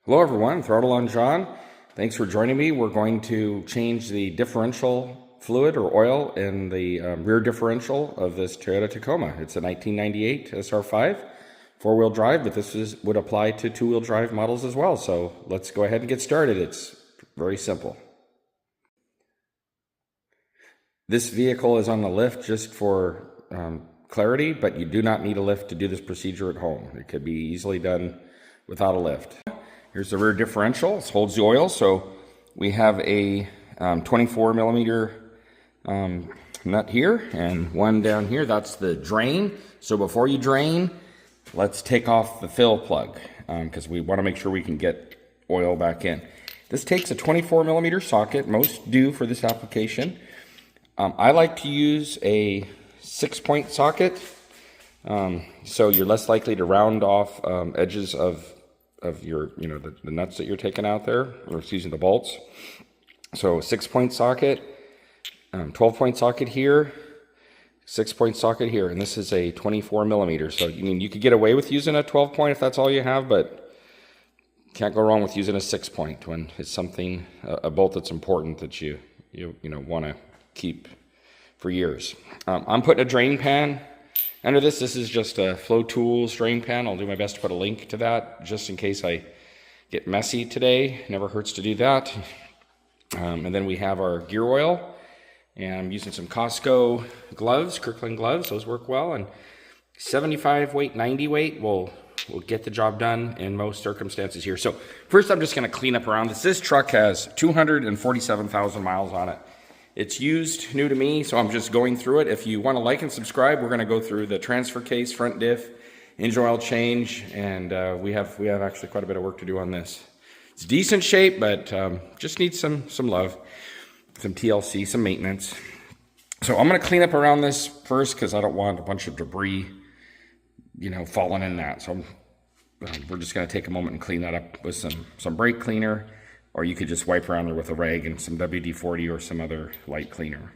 Hello everyone, Throttle-On John. Thanks for joining me. We're going to change the differential fluid or oil in the rear differential of this Toyota Tacoma. It's a 1998 SR5, four-wheel drive, but this would apply to two-wheel drive models as well. So let's go ahead and get started. It's very simple. This vehicle is on the lift just for clarity, but you do not need a lift to do this procedure at home. It could be easily done without a lift. Here's the rear differential. It holds the oil. So we have a 24 millimeter nut here and one down here. That's the drain. So before you drain, let's take off the fill plug because we want to make sure we can get oil back in. This takes a 24 millimeter socket. Most do for this application. I like to use a 6-point socket. So you're less likely to round off edges of your, the nuts that you're taking out there, or excuse me, the bolts. So 6-point socket, 12-point socket here, 6-point socket here, and this is a 24 millimeter. So you could get away with using a 12-point if that's all you have, but can't go wrong with using a 6-point when it's something, a bolt that's important that you want to keep for years. I'm putting a drain pan under this. This is just a Flow Tools drain pan. I'll do my best to put a link to that just in case I get messy today. Never hurts to do that. And then we have our gear oil, and I'm using some Costco gloves, Kirkland gloves. Those work well, and 75 weight, 90 weight will get the job done in most circumstances here. So first I'm just going to clean up around this. This truck has 247,000 miles on it. It's used, new to me, so I'm just going through it. If you want to like and subscribe, we're going to go through the transfer case, front diff, engine oil change, and we have actually quite a bit of work to do on this. It's decent shape, but just needs some love, some TLC, some maintenance. So I'm going to clean up around this first because I don't want a bunch of debris, falling in that. So we're just going to take a moment and clean that up with some brake cleaner. Or you could just wipe around there with a rag and some WD-40 or some other light cleaner.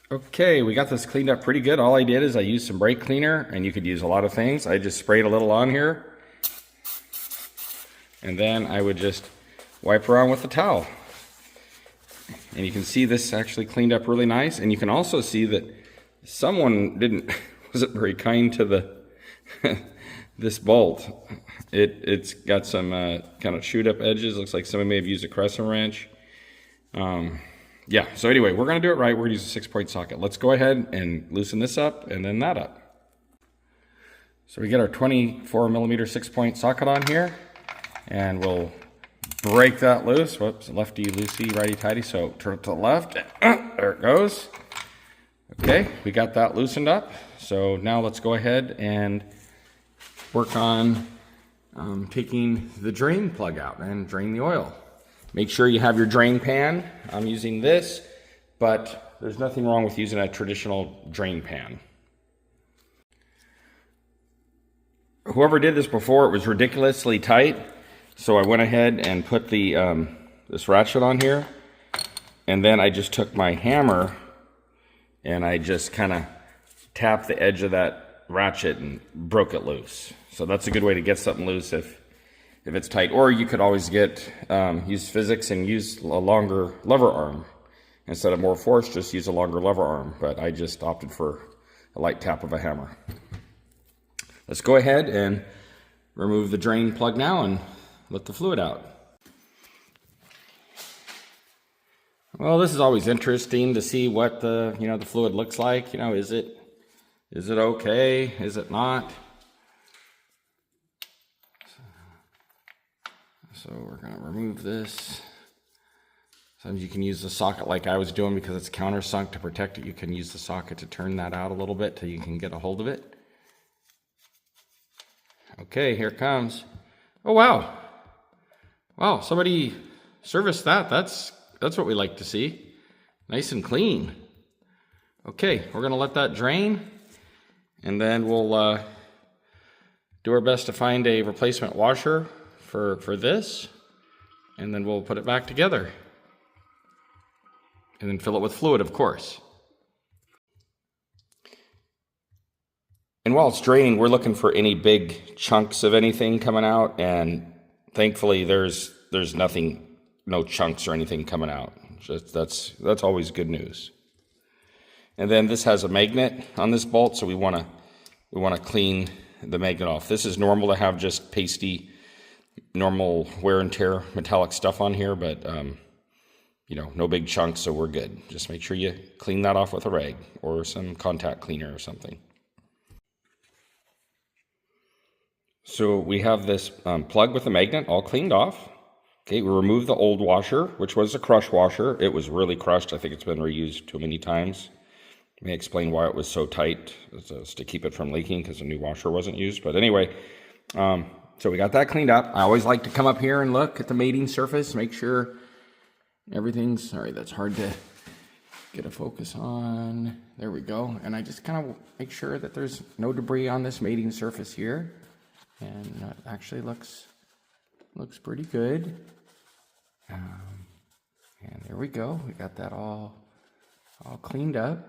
Okay, we got this cleaned up pretty good. All I did is I used some brake cleaner, and you could use a lot of things. I just sprayed a little on here, and then I would just wipe around with the towel. And you can see this actually cleaned up really nice. And you can also see that someone wasn't very kind to this bolt. It's got some kind of chewed up edges. Looks like somebody may have used a crescent wrench. Yeah, so anyway, we're going to do it right. We're going to use a 6-point socket. Let's go ahead and loosen this up and then that up. So we get our 24 millimeter 6-point socket on here, and we'll break that loose. Whoops, lefty loosey, righty tighty. So turn it to the left. There it goes. Okay, we got that loosened up. So now let's go ahead and work on taking the drain plug out and drain the oil. Make sure you have your drain pan. I'm using this, but there's nothing wrong with using a traditional drain pan. Whoever did this before, it was ridiculously tight, so I went ahead and put the this ratchet on here, and then I just took my hammer and I just kind of tapped the edge of that ratchet and broke it loose. So that's a good way to get something loose if it's tight. Or you could always use physics and use a longer lever arm. Instead of more force, just use a longer lever arm. But I just opted for a light tap of a hammer. Let's go ahead and remove the drain plug now and let the fluid out. Well, this is always interesting to see what the the fluid looks like. Is it okay? Is it not? So we're going to remove this. Sometimes you can use the socket like I was doing because it's countersunk to protect it. You can use the socket to turn that out a little bit till you can get a hold of it. Okay, here it comes. Oh, wow. Wow, somebody serviced that. That's what we like to see. Nice and clean. Okay, we're going to let that drain, and then we'll do our best to find a replacement washer for this, and then we'll put it back together. And then fill it with fluid, of course. And while it's draining, we're looking for any big chunks of anything coming out, and thankfully there's nothing, no chunks or anything coming out. Just that's always good news. And then this has a magnet on this bolt, so we want to clean the magnet off. This is normal to have just pasty, normal wear and tear metallic stuff on here, but you know, no big chunks, so we're good. Just make sure you clean that off with a rag or some contact cleaner or something. So we have this plug with the magnet all cleaned off. Okay, we removed the old washer, which was a crush washer. It was really crushed. I think it's been reused too many times. Let me explain why it was so tight. It's to keep it from leaking because the new washer wasn't used. But anyway, so we got that cleaned up. I always like to come up here and look at the mating surface, make sure everything's, sorry, that's hard to get a focus on. There we go. And I just kind of make sure that there's no debris on this mating surface here. And that actually looks pretty good. And there we go. We got that all cleaned up.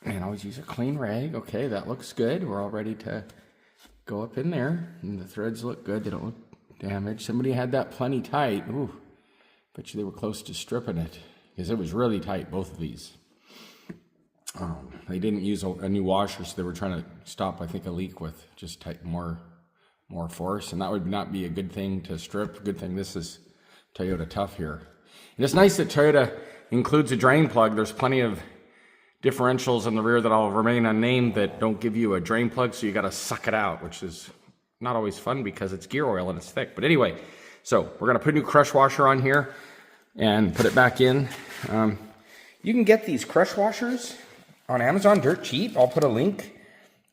And always use a clean rag. Okay, that looks good. We're all ready to go up in there. And the threads look good. They don't look damaged. Somebody had that plenty tight. Ooh, bet you they were close to stripping it because it was really tight, both of these. They didn't use a new washer, so they were trying to stop, I think, a leak with just more force, and that would not be a good thing to strip. Good thing this is Toyota Tough here. And it's nice that Toyota includes a drain plug. There's plenty of differentials in the rear that I'll remain unnamed that don't give you a drain plug, so you got to suck it out, which is not always fun because it's gear oil and it's thick. But anyway, so we're going to put a new crush washer on here and put it back in. You can get these crush washers on Amazon dirt cheap. I'll put a link,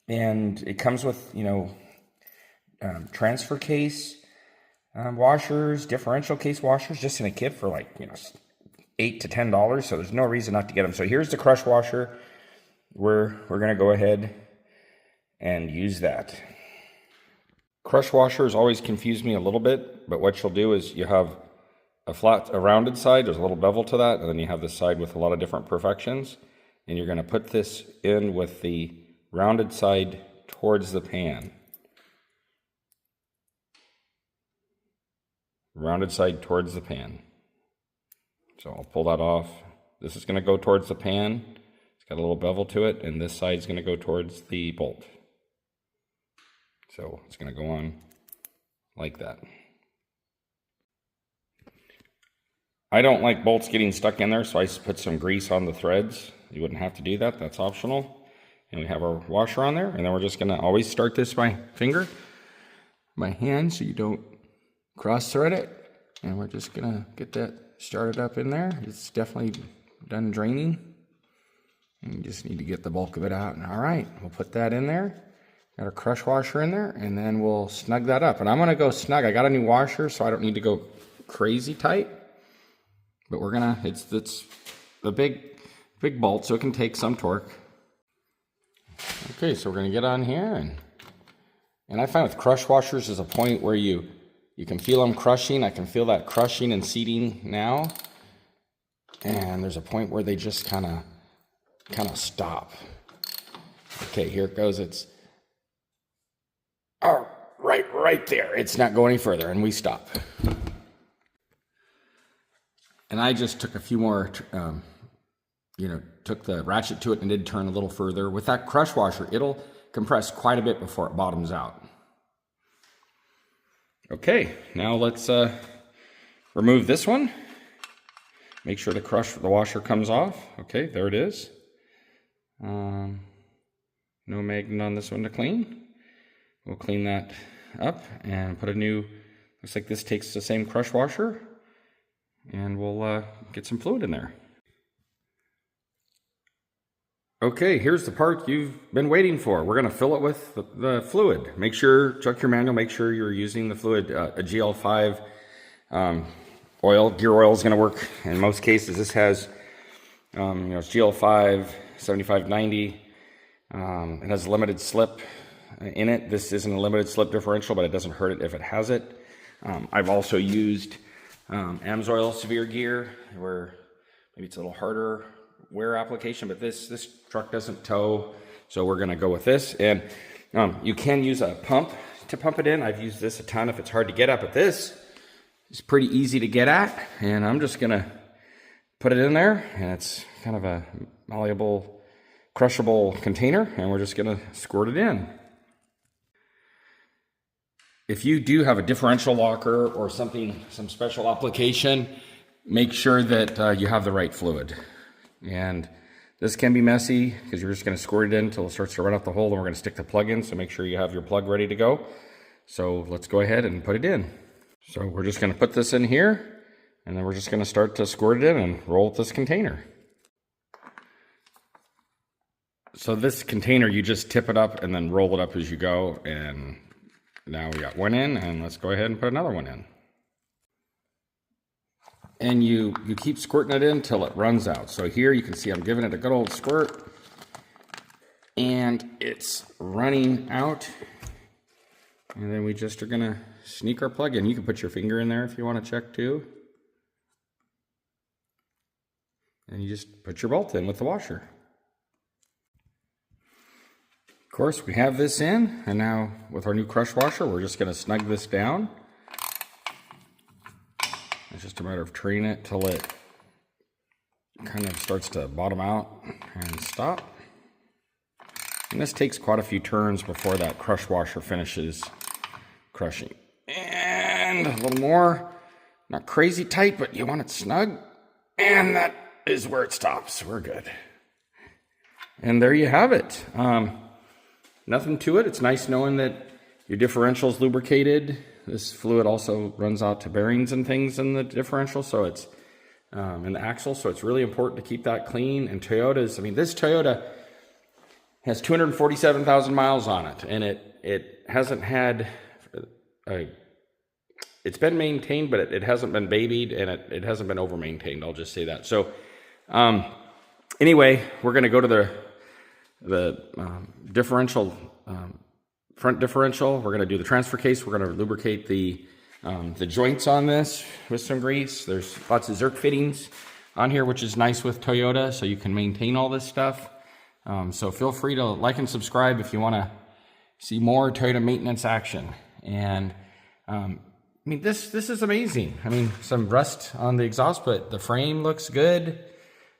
and it comes with, you know, transfer case washers, differential case washers, just in a kit for like, you know, $8 to $10. So there's no reason not to get them. So here's the crush washer. We're going to go ahead and use that. Crush washers always confuse me a little bit, but what you'll do is you have a rounded side. There's a little bevel to that, and then you have this side with a lot of different perfections. And you're going to put this in with the rounded side towards the pan. Rounded side towards the pan. So I'll pull that off. This is going to go towards the pan. It's got a little bevel to it, and this side is going to go towards the bolt. So it's going to go on like that. I don't like bolts getting stuck in there, so I put some grease on the threads. You wouldn't have to do that, that's optional. And we have our washer on there, and then we're just gonna always start this by hand, so you don't cross thread it. And we're just gonna get that started up in there. It's definitely done draining. And you just need to get the bulk of it out. All right, we'll put that in there. Got our crush washer in there, and then we'll snug that up. And I'm gonna go snug. I got a new washer, so I don't need to go crazy tight. But we're gonna, it's a big bolt, so it can take some torque. Okay, so we're gonna get on here, and I find with crush washers is a point where you can feel them crushing. I can feel that crushing and seating now. And there's a point where they just kind of stop. Okay, here it goes. It's right there. It's not going any further, and we stop. And I just took a few more, took the ratchet to it and did turn a little further. With that crush washer, it'll compress quite a bit before it bottoms out. Okay, now let's remove this one. Make sure the washer comes off. Okay, there it is. No magnet on this one to clean. We'll clean that up and put a new, looks like this takes the same crush washer. And we'll get some fluid in there. Okay, here's the part you've been waiting for. We're going to fill it with the fluid. Make sure, check your manual, make sure you're using the fluid. A GL5 oil, gear oil is going to work in most cases. This has, it's GL5, 7590. It has limited slip in it. This isn't a limited slip differential, but it doesn't hurt it if it has it. I've also used AMSOIL severe gear, where maybe it's a little harder wear application, but this truck doesn't tow, So we're going to go with this. And you can use a pump to pump it in. I've used this a ton if it's hard to get at, but this is pretty easy to get at. And I'm just going to put it in there, and it's kind of a malleable, crushable container, and we're just going to squirt it in. If you do have a differential locker or something, some special application, make sure that you have the right fluid. And this can be messy because you're just going to squirt it in until it starts to run out the hole, and we're going to stick the plug in, so make sure you have your plug ready to go. So let's go ahead and put it in. So we're just going to put this in here, and then we're just going to start to squirt it in and roll with this container. So this container, you just tip it up and then roll it up as you go, and now we got one in, and let's go ahead and put another one in. And you keep squirting it in until it runs out. So here you can see I'm giving it a good old squirt, and it's running out. And then we just are gonna sneak our plug in. You can put your finger in there if you want to check too. And you just put your bolt in with the washer. Of course, we have this in, and now with our new crush washer, we're just gonna snug this down. It's just a matter of turning it till it kind of starts to bottom out and stop. And this takes quite a few turns before that crush washer finishes crushing. And a little more, not crazy tight, but you want it snug. And that is where it stops. We're good. And there you have it. Nothing to it. It's nice knowing that your differential is lubricated. This fluid also runs out to bearings and things in the differential, so it's in the axle, so it's really important to keep that clean. And Toyota's, I mean, this Toyota has 247,000 miles on it, and it hasn't had it's been maintained, but it hasn't been babied, and it hasn't been over maintained. I'll just say that. So anyway, we're going to go to the differential. Front differential. We're going to do the transfer case. We're going to lubricate the joints on this with some grease. There's lots of Zerk fittings on here, which is nice with Toyota, so you can maintain all this stuff. So feel free to like and subscribe if you want to see more Toyota maintenance action. And I mean, this is amazing. I mean, some rust on the exhaust, but the frame looks good,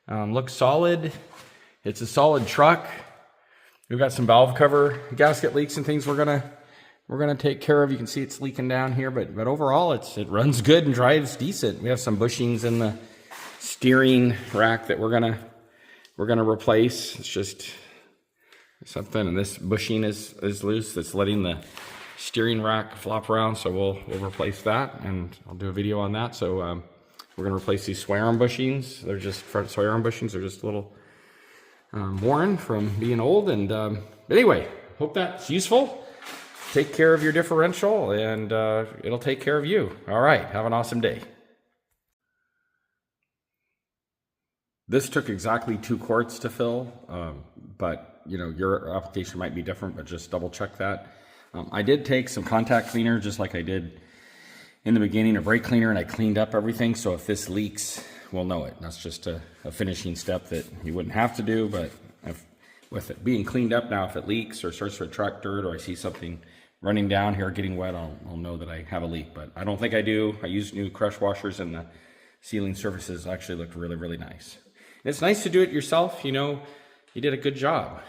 looks solid. It's a solid truck. We've got some valve cover gasket leaks and things we're gonna take care of. You can see it's leaking down here, but overall it runs good and drives decent. We have some bushings in the steering rack that we're gonna replace. It's just something, and this bushing is loose. That's letting the steering rack flop around, so we'll replace that, and I'll do a video on that. So we're gonna replace these sway arm bushings. They're just front sway arm bushings. They're just a little worn from being old. And but anyway, hope that's useful. Take care of your differential, and it'll take care of you. All right, have an awesome day. This took exactly 2 quarts to fill, but you know, your application might be different, but just double check that. I did take some contact cleaner, just like I did in the beginning, a brake cleaner, and I cleaned up everything. So if this leaks, we'll know it. That's just a finishing step that you wouldn't have to do, but with it being cleaned up now, if it leaks or starts to attract dirt, or I see something running down here getting wet, I'll know that I have a leak, but I don't think I do. I used new crush washers, and the sealing surfaces actually looked really, really nice. And it's nice to do it yourself. You know, you did a good job.